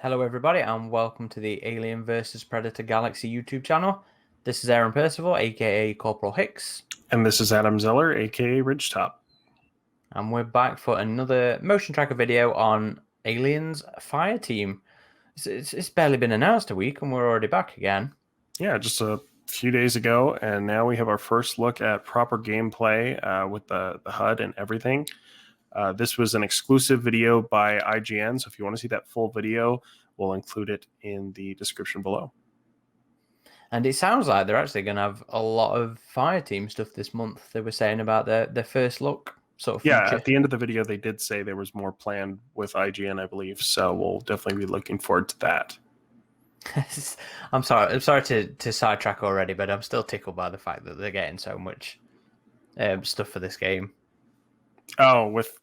Hello, everybody, and welcome to the Alien vs. Predator Galaxy YouTube channel. This is Aaron Percival, aka Corporal Hicks, And this is Adam Zeller, aka RidgeTop. and we're back for another motion tracker video on Aliens Fireteam. It's barely been announced a week, and we're already back again. Yeah, just a few days ago, and now we have our first look at proper gameplay with the HUD and everything. This was an exclusive video by IGN, so if you want to see that full video, we'll include it in the description below. And it sounds like they're actually going to have a lot of Fireteam stuff this month. They were saying about their first look sort of feature. Yeah, at the end of the video, they did say there was more planned with IGN, I believe, so we'll definitely be looking forward to that. I'm sorry to sidetrack already, but I'm still tickled by the fact that they're getting so much stuff for this game. Oh, with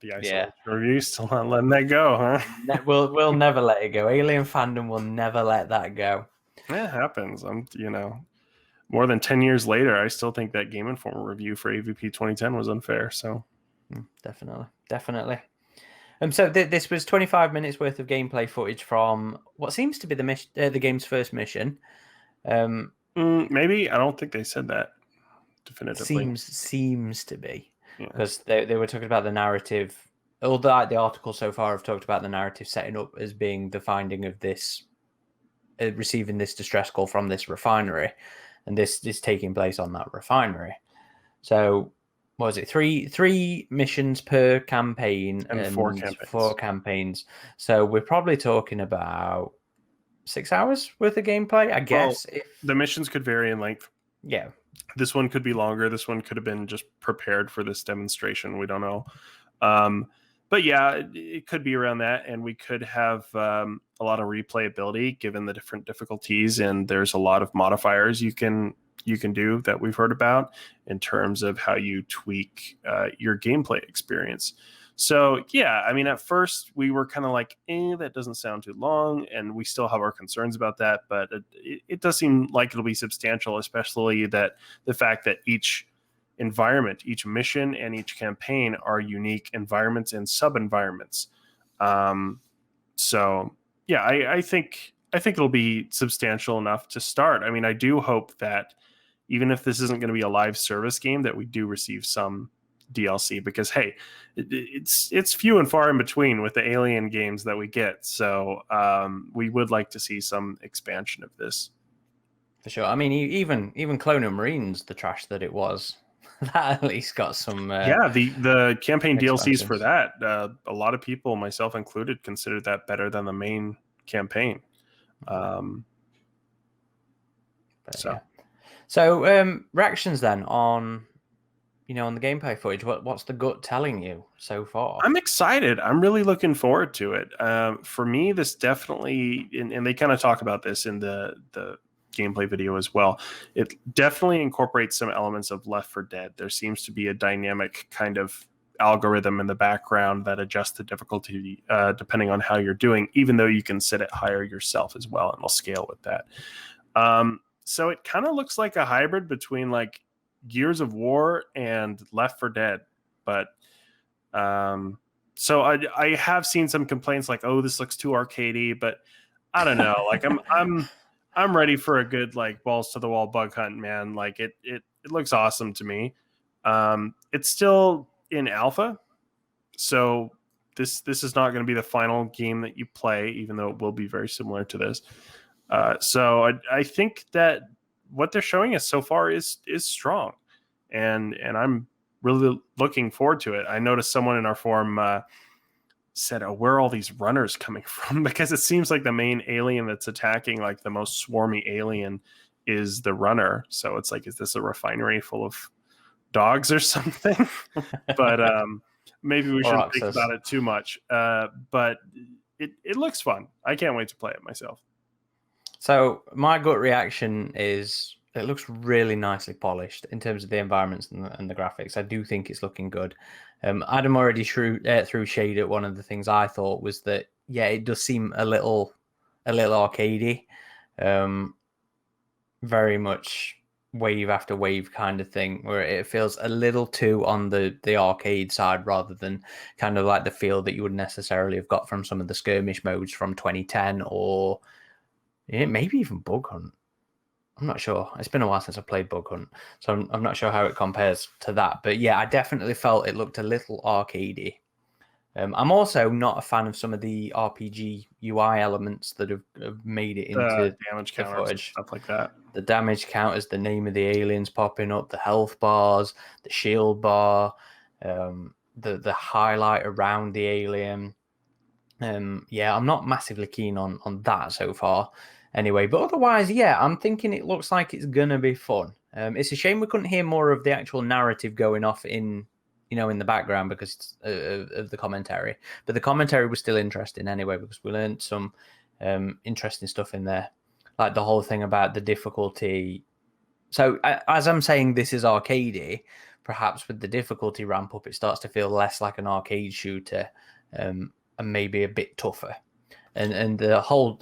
the isolation review, still not letting that go, huh? We'll never let it go. Alien fandom will never let that go. It happens. More than 10 years later, I still think that Game Informer review for AVP 2010 was unfair. So definitely. So this was 25 minutes worth of gameplay footage from what seems to be the game's first mission. Maybe. I don't think they said that definitively. Seems to be, because they were talking about the narrative. Although the article so far have talked about the narrative setting up as being the finding of this, receiving this distress call from this refinery, and this is taking place on that refinery. So, what was it? Three missions per campaign and four campaigns. So we're probably talking about 6 hours worth of gameplay, I guess. Well, the missions could vary in length. Yeah. This one could be longer. This one could have been just prepared for this demonstration. We don't know. But yeah, it could be around that, and we could have a lot of replayability given the different difficulties, and there's a lot of modifiers you can do that we've heard about in terms of how you tweak your gameplay experience. So yeah, I mean, at first we were kind of like, that doesn't sound too long, and we still have our concerns about that, but it does seem like it'll be substantial, especially that the fact that each environment, each mission, and each campaign are unique environments and sub-environments. So yeah, I think it'll be substantial enough to start. I mean, I do hope that even if this isn't going to be a live service game, that we do receive some DLC, because hey, it's few and far in between with the Alien games that we get. So we would like to see some expansion of this. For sure. I mean, even Clone Marines, the trash that it was, that at least got some. The campaign DLCs for that, a lot of people, myself included, considered that better than the main campaign. So reactions then on the gameplay footage. What's the gut telling you so far? I'm excited. I'm really looking forward to it. For me, this definitely, and they kind of talk about this in the gameplay video as well, it definitely incorporates some elements of Left 4 Dead. There seems to be a dynamic kind of algorithm in the background that adjusts the difficulty depending on how you're doing, even though you can set it higher yourself as well, and it'll scale with that. So it kind of looks like a hybrid between like Gears of War and Left 4 Dead, but so I have seen some complaints like, oh, this looks too arcadey, but I don't know. Like I'm ready for a good like balls to the wall bug hunt, man. Like it looks awesome to me. It's still in alpha, so this is not going to be the final game that you play, even though it will be very similar to this. So I think that what they're showing us so far is strong, and I'm really looking forward to it. I noticed someone in our forum said, "Oh, where are all these runners coming from?" Because it seems like the main alien that's attacking, like the most swarmy alien, is the runner. So it's like, is this a refinery full of dogs or something? But maybe we shouldn't think about it too much. But it looks fun. I can't wait to play it myself. So my gut reaction is it looks really nicely polished in terms of the environments and the graphics. I do think it's looking good. Adam already threw shade at one of the things I thought was that, yeah, it does seem a little arcadey. Very much wave after wave kind of thing, where it feels a little too on the arcade side rather than kind of like the feel that you would necessarily have got from some of the skirmish modes from 2010 or maybe even Bug Hunt. I'm not sure. It's been a while since I played Bug Hunt, so I'm not sure how it compares to that. But yeah, I definitely felt it looked a little arcadey. I'm also not a fan of some of the RPG UI elements that have made it into damage the counters, footage. stuff like that. The damage counters, the name of the aliens popping up, the health bars, the shield bar, the highlight around the alien. Yeah, I'm not massively keen on that so far. Anyway, but otherwise, yeah, I'm thinking it looks like it's gonna be fun. It's a shame we couldn't hear more of the actual narrative going off in the background because of the commentary. But the commentary was still interesting anyway because we learned some interesting stuff in there, like the whole thing about the difficulty. So as I'm saying, this is arcadey. Perhaps with the difficulty ramp up, it starts to feel less like an arcade shooter, and maybe a bit tougher. And the whole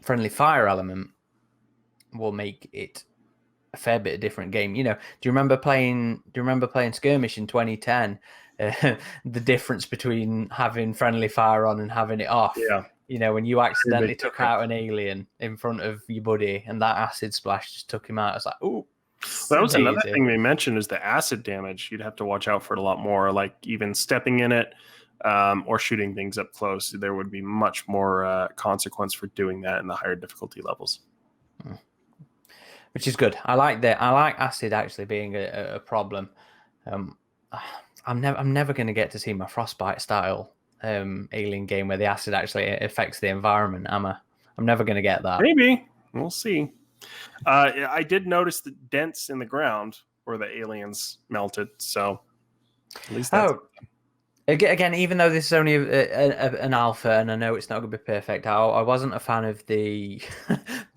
friendly fire element will make it a fair bit of different game. Do you remember playing Skirmish in 2010? The difference between having friendly fire on and having it off. Yeah. When you accidentally took out an alien in front of your buddy and that acid splash just took him out. It's like, ooh. That was another thing they mentioned is the acid damage. You'd have to watch out for it a lot more, like even stepping in it or shooting things up close. There would be much more consequence for doing that in the higher difficulty levels. Which is good. I like that. I like acid actually being a problem. I'm never going to get to see my Frostbite style alien game where the acid actually affects the environment, am I? I'm never going to get that. Maybe. We'll see. I did notice the dents in the ground where the aliens melted, so at least that's... Again, even though this is only an alpha, and I know it's not going to be perfect, I wasn't a fan of the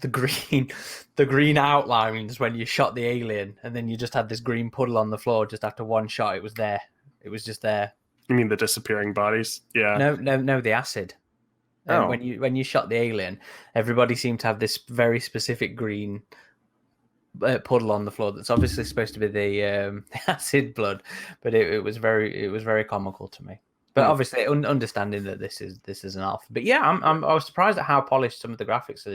the green outlines when you shot the alien, and then you just had this green puddle on the floor just after one shot. It was there. It was just there. You mean the disappearing bodies? Yeah. No, the acid. When you shot the alien, everybody seemed to have this very specific green puddle on the floor that's obviously supposed to be the acid blood, but it was very comical to me. But obviously, understanding that this is an alpha. But yeah, I was surprised at how polished some of the graphics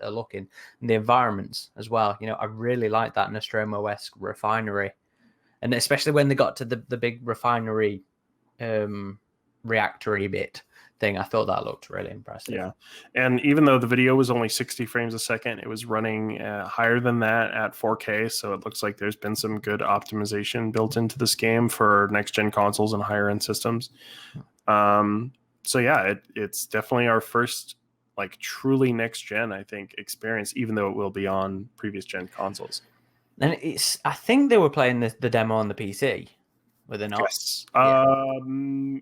are looking, and the environments as well. I really like that Nostromo-esque refinery, and especially when they got to the big refinery reactory bit thing, I thought that looked really impressive. Yeah, and even though the video was only 60 frames a second, it was running higher than that at 4K, so it looks like there's been some good optimization built into this game for next-gen consoles and higher-end systems. So yeah, it's definitely our first like truly next-gen, I think, experience, even though it will be on previous-gen consoles. And I think they were playing the demo on the PC. Were they not? Yes.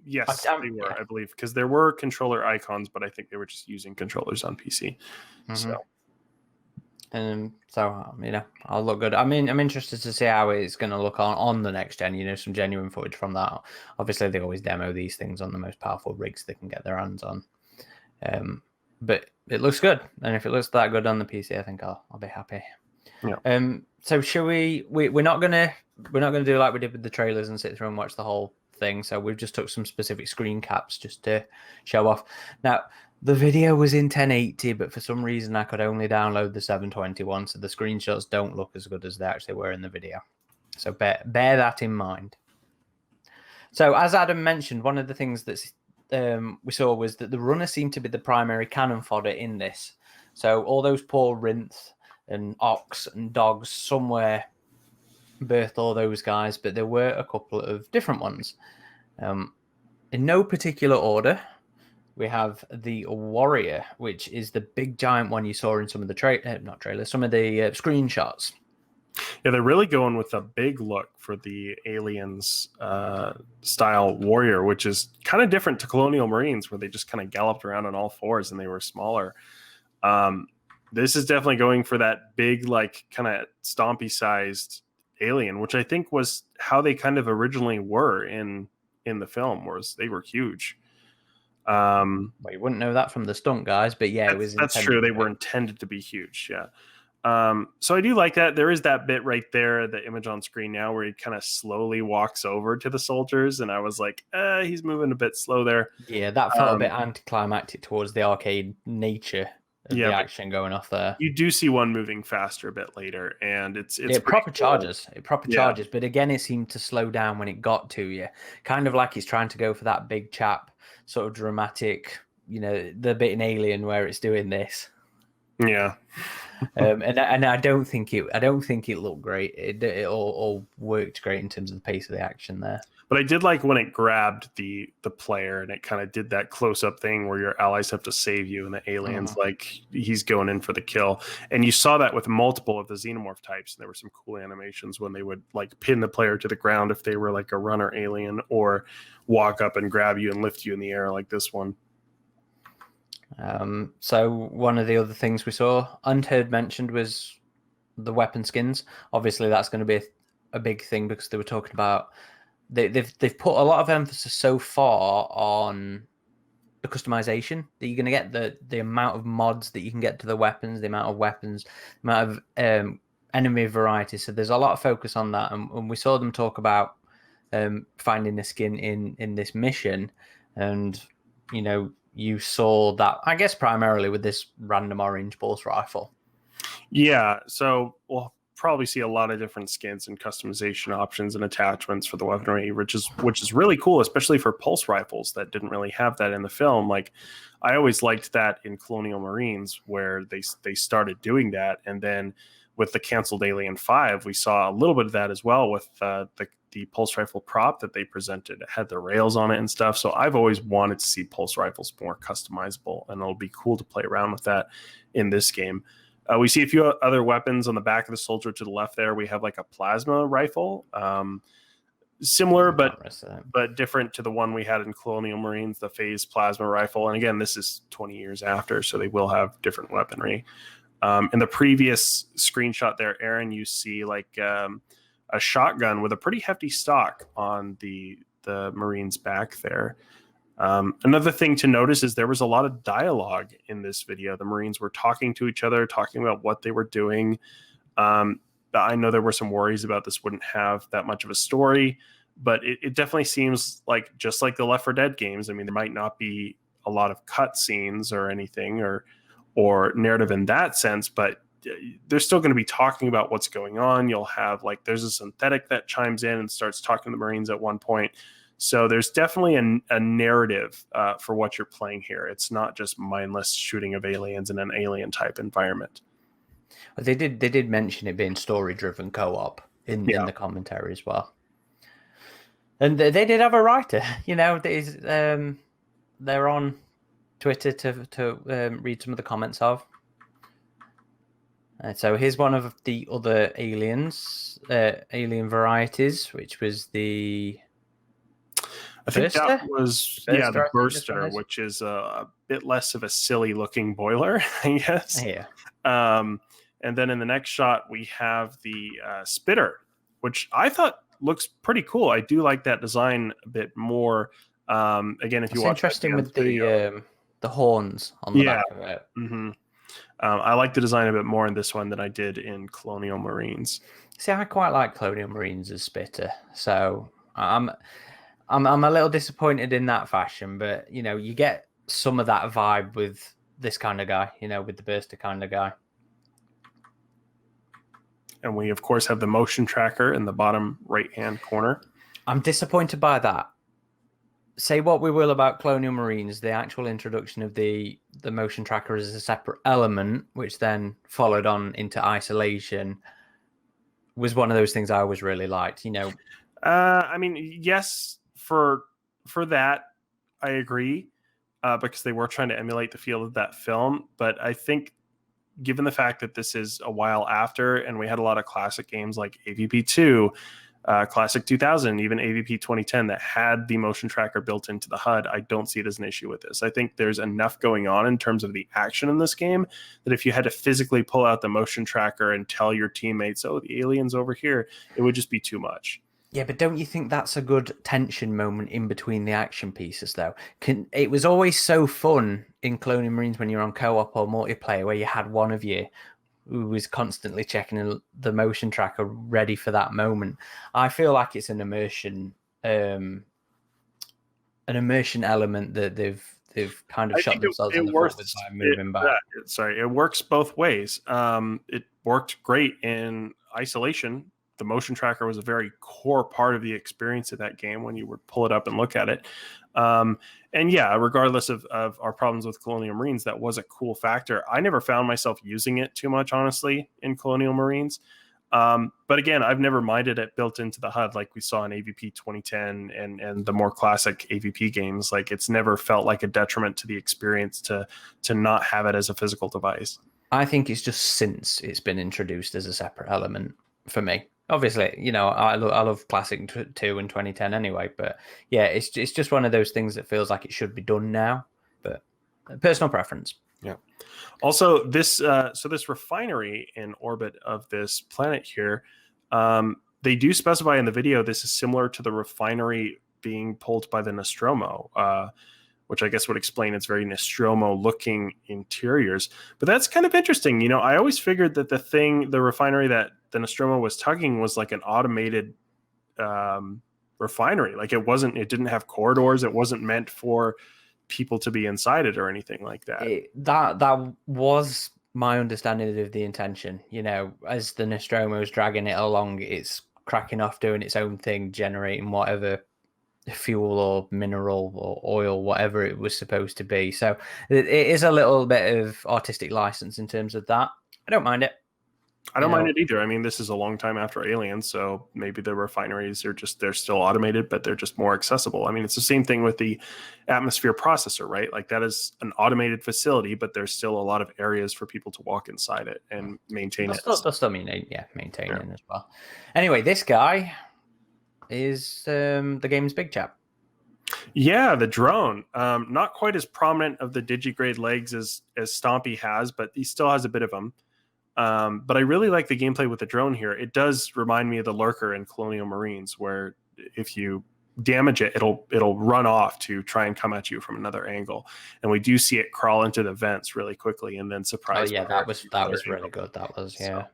Yes, they were, I believe, because there were controller icons, but I think they were just using controllers on PC. Mm-hmm. So I'll look good. I mean, I'm interested to see how it's going to look on the next gen. Some genuine footage from that. Obviously, they always demo these things on the most powerful rigs they can get their hands on. But it looks good, and if it looks that good on the PC, I think I'll be happy. Yeah. So should we're not gonna do like we did with the trailers and sit through and watch the whole thing. So we've just took some specific screen caps just to show off. Now the video was in 1080, but for some reason I could only download the 721, so the screenshots don't look as good as they actually were in the video. So bear that in mind. So as Adam mentioned, one of the things that we saw was that the runner seemed to be the primary cannon fodder in this. So all those poor Rinth and Ox and Dogs somewhere birthed all those guys, but there were a couple of different ones. In no particular order, we have the Warrior, which is the big giant one you saw in some of the some of the screenshots. Yeah, they're really going with a big look for the Aliens style Warrior, which is kind of different to Colonial Marines, where they just kind of galloped around on all fours and they were smaller. This is definitely going for that big, like, kind of stompy sized alien, which I think was how they kind of originally were in the film, whereas they were huge. Well, you wouldn't know that from the stunt guys, but yeah, it was. That's true. They were intended to be huge. Yeah. So I do like that. There is that bit right there, the image on screen now, where he kind of slowly walks over to the soldiers, and I was like, he's moving a bit slow there. Yeah, that felt a bit anticlimactic towards the arcade nature of the But action going off there. you do see one moving faster a bit later, and it's proper cool. charges. It proper charges, but again, it seemed to slow down when it got to you. Kind of like he's trying to go for that big chap, sort of dramatic, the bit in Alien where it's doing this. Yeah. And I don't think it looked great. It all worked great in terms of the pace of the action there. But I did like when it grabbed the player and it kind of did that close up thing where your allies have to save you and the alien's like he's going in for the kill. And you saw that with multiple of the Xenomorph types. And there were some cool animations when they would like pin the player to the ground if they were like a runner alien, or walk up and grab you and lift you in the air like this one. So one of the other things we saw unheard mentioned was the weapon skins. Obviously, that's going to be a big thing because they were talking about they've put a lot of emphasis so far on the customization that you're going to get, the amount of mods that you can get to the weapons, the amount of enemy variety. So there's a lot of focus on that, and we saw them talk about finding a skin in this mission, and you saw that, I guess, primarily with this random orange pulse rifle. Yeah, so we'll probably see a lot of different skins and customization options and attachments for the weaponry, which is really cool, especially for pulse rifles that didn't really have that in the film. Like, I always liked that in Colonial Marines, where they started doing that, and then with the canceled Alien 5, we saw a little bit of that as well with the pulse rifle prop that they presented. It had the rails on it and stuff. So I've always wanted to see pulse rifles more customizable, and it'll be cool to play around with that in this game. We see a few other weapons on the back of the soldier to the left there. We have like a plasma rifle, similar but different to the one we had in Colonial Marines, the phase plasma rifle. And again, this is 20 years after, so they will have different weaponry. In the previous screenshot there, Aaron, you see like a shotgun with a pretty hefty stock on the Marine's back there. Another thing to notice is there was a lot of dialogue in this video. The Marines were talking to each other, talking about what they were doing. I know there were some worries about this wouldn't have that much of a story, but it definitely seems like, just like the Left 4 Dead games, I mean, there might not be a lot of cut scenes or anything or narrative in that sense, but they're still going to be talking about what's going on. You'll have there's a synthetic that chimes in and starts talking to the Marines at one point. So there's definitely a narrative for what you're playing here. It's not just mindless shooting of aliens in an alien type environment. Well, they did mention it being story driven co-op in the commentary as well. And they did have a writer. They're on Twitter to read some of the comments of. So here's one of the other alien varieties, which was the... I think that was the Burster, which is a bit less of a silly looking boiler, I guess. Yeah. And then in the next shot, we have the Spitter, which I thought looks pretty cool. I do like that design a bit more. Again, if you watch, interesting with the horns on the back of it. Mm-hmm. I like the design a bit more in this one than I did in Colonial Marines. See, I quite like Colonial Marines as Spitter, so I'm a little disappointed in that fashion, but you get some of that vibe with this kind of guy, with the Burster kind of guy. And we of course have the motion tracker in the bottom right-hand corner. I'm disappointed by that. Say what we will about Colonial Marines, the actual introduction of the motion tracker as a separate element, which then followed on into Isolation, was one of those things I always really liked. I mean, yes. For that, I agree, because they were trying to emulate the feel of that film. But I think, given the fact that this is a while after, and we had a lot of classic games like AVP 2, Classic 2000, even AVP 2010 that had the motion tracker built into the HUD, I don't see it as an issue with this. I think there's enough going on in terms of the action in this game that if you had to physically pull out the motion tracker and tell your teammates, oh, the alien's over here, it would just be too much. Yeah, but don't you think that's a good tension moment in between the action pieces, though? It was always so fun in Colonial Marines when you're on co-op or multiplayer, where you had one of you who is constantly checking the motion tracker ready for that moment. I feel like it's an immersion element that they've kind of I shot think themselves it in the foot with by moving back. It works both ways. It worked great in isolation. The motion tracker was a very core part of the experience of that game when you would pull it up and look at it. And yeah, regardless of our problems with Colonial Marines, that was a cool factor. I never found myself using it too much, honestly, in Colonial Marines. But again, I've never minded it built into the HUD like we saw in AVP 2010 and the more classic AVP games. Like, it's never felt like a detriment to the experience to not have it as a physical device. I think it's just since it's been introduced as a separate element for me. Obviously, you know, I love Classic 2 and 2010 anyway, but yeah, it's just one of those things that feels like it should be done now, but personal preference. Yeah. Also, this this refinery in orbit of this planet here, they do specify in the video this is similar to the refinery being pulled by the Nostromo, which I guess would explain its very Nostromo-looking interiors. But that's kind of interesting. You know, I always figured that the refinery that the Nostromo was tugging was like an automated refinery. Like, it didn't have corridors. It wasn't meant for people to be inside it or anything like that. That was my understanding of the intention. You know, as the Nostromo is dragging it along, it's cracking off, doing its own thing, generating whatever fuel or mineral or oil, whatever it was supposed to be. So it is a little bit of artistic license in terms of that. I don't mind it. I don't mind it either. I mean, this is a long time after Aliens, so maybe the refineries they're still automated, but they're just more accessible. I mean, it's the same thing with the atmosphere processor, right? Like, that is an automated facility, but there's still a lot of areas for people to walk inside it and maintain it. That's still maintaining as well. Anyway, this guy is the game's big chap. Yeah, the drone. Not quite as prominent of the digigrade legs as Stompy has, but he still has a bit of them. But I really like the gameplay with the drone here. It does remind me of the Lurker in Colonial Marines, where if you damage it, it'll run off to try and come at you from another angle. And we do see it crawl into the vents really quickly and then surprise. Oh yeah, that was really good. That was yeah.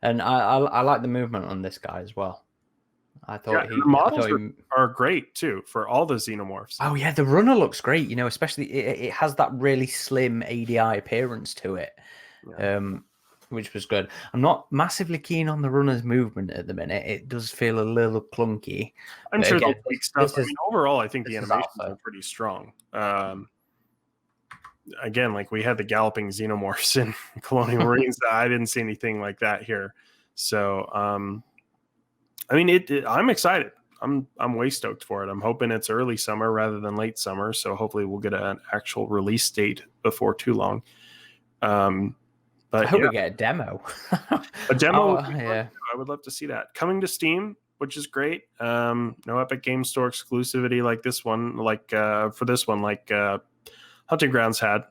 And I like the movement on this guy as well. I thought the models are great too for all the Xenomorphs. Oh yeah, the runner looks great. You know, especially it has that really slim ADI appearance to it. Yeah. Which was good. I'm not massively keen on the runner's movement at the minute. It does feel a little clunky. I'm sure they'll take stuff. I mean, overall, I think the animations are pretty strong. Again, like, we had the galloping Xenomorphs in Colonial Marines. I didn't see anything like that here. So, I mean, I'm excited. I'm way stoked for it. I'm hoping it's early summer rather than late summer. So hopefully we'll get an actual release date before too long. But I hope we get a demo. A demo, yeah. I would love to see that. Coming to Steam, which is great. No Epic Game Store exclusivity like this one, Hunting Grounds had.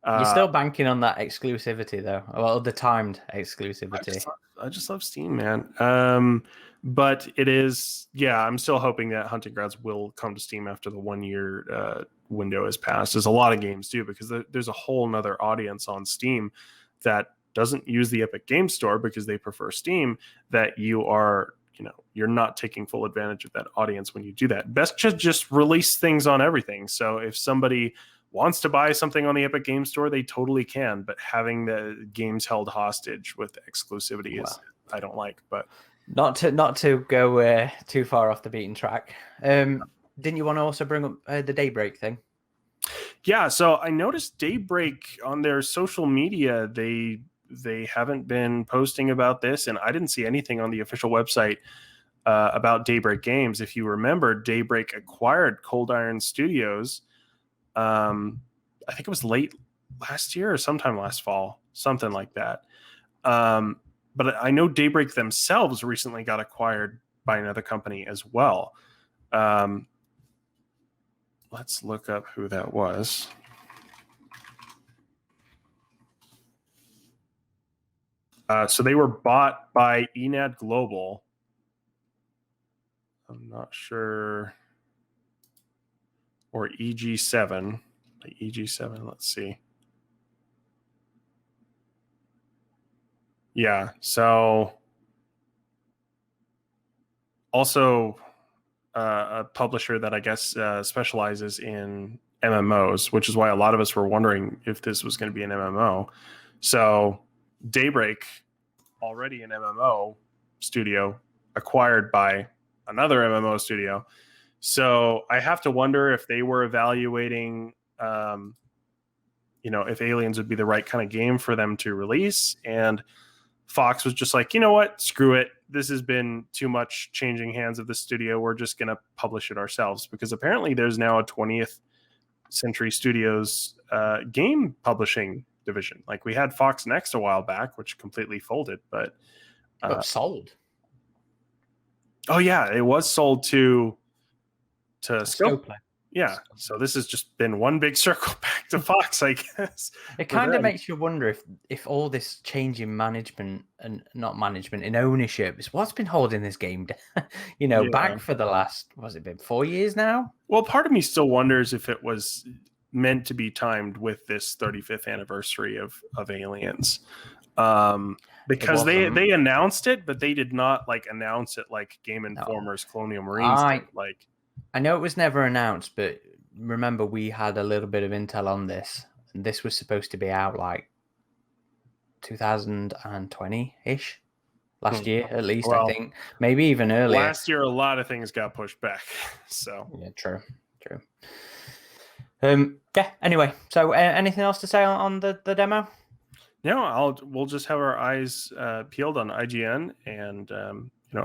You're still banking on that exclusivity, though. Well, the timed exclusivity. I just love Steam, man. But it is, yeah, I'm still hoping that Hunting Grounds will come to Steam after the 1 year window has passed, as a lot of games do, because there's a whole nother audience on Steam that doesn't use the Epic Game Store because they prefer Steam, that you're not taking full advantage of that audience when you do that. Best to just release things on everything. So if somebody wants to buy something on the Epic Game Store, they totally can, but having the games held hostage with exclusivity is, I don't like. But not to go too far off the beaten track. Didn't you want to also bring up the Daybreak thing? Yeah, so I noticed Daybreak on their social media, they haven't been posting about this, and I didn't see anything on the official website about Daybreak Games. If you remember, Daybreak acquired Cold Iron Studios. I think it was late last year or sometime last fall, something like that. But I know Daybreak themselves recently got acquired by another company as well. Let's look up who that was. So they were bought by Enad Global. I'm not sure. Or EG7. EG7, let's see. Yeah. So also a publisher that I guess specializes in MMOs, which is why a lot of us were wondering if this was going to be an MMO. So Daybreak, already an MMO studio, acquired by another MMO studio. So I have to wonder if they were evaluating, if Aliens would be the right kind of game for them to release. And Fox was just like, you know what, screw it. This has been too much changing hands of the studio. We're just going to publish it ourselves, because apparently there's now a 20th Century Studios game publishing division. Like we had Fox Next a while back, which completely folded, but sold. Oh yeah, it was sold to Scope. Scopely. Yeah, so this has just been one big circle back to Fox, I guess. It kind of makes you wonder if all this change in management and not management in ownership is what's been holding this game down, back for the last, what's it been, 4 years now? Well, part of me still wonders if it was meant to be timed with this 35th anniversary of Aliens. Because they announced it, but they did not like announce it like Game Informer's Colonial Marines did. Like, I know it was never announced, but remember we had a little bit of intel on this, and this was supposed to be out like 2020-ish, last year at least. Well, I think maybe even earlier. Last year, a lot of things got pushed back. So yeah, true. Yeah. Anyway, so anything else to say on the demo? No, we'll just have our eyes peeled on IGN, and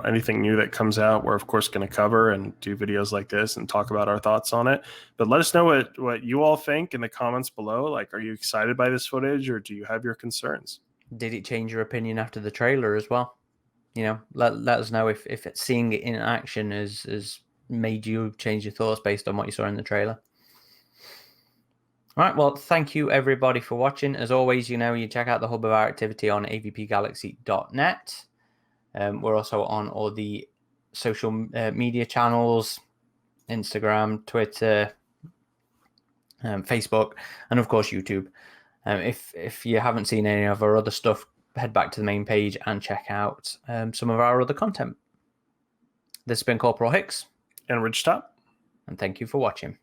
anything new that comes out, we're of course going to cover and do videos like this and talk about our thoughts on it. But let us know what you all think in the comments below. Like, are you excited by this footage, or do you have your concerns? Did it change your opinion after the trailer as well? Let us know if seeing it in action has made you change your thoughts based on what you saw in the trailer. All right, well, thank you everybody for watching. As always, you check out the hub of our activity on avpgalaxy.net. We're also on all the social media channels, Instagram, Twitter, Facebook, and of course YouTube. If you haven't seen any of our other stuff, head back to the main page and check out some of our other content. This has been Corporal Hicks and RidgeTop, and thank you for watching.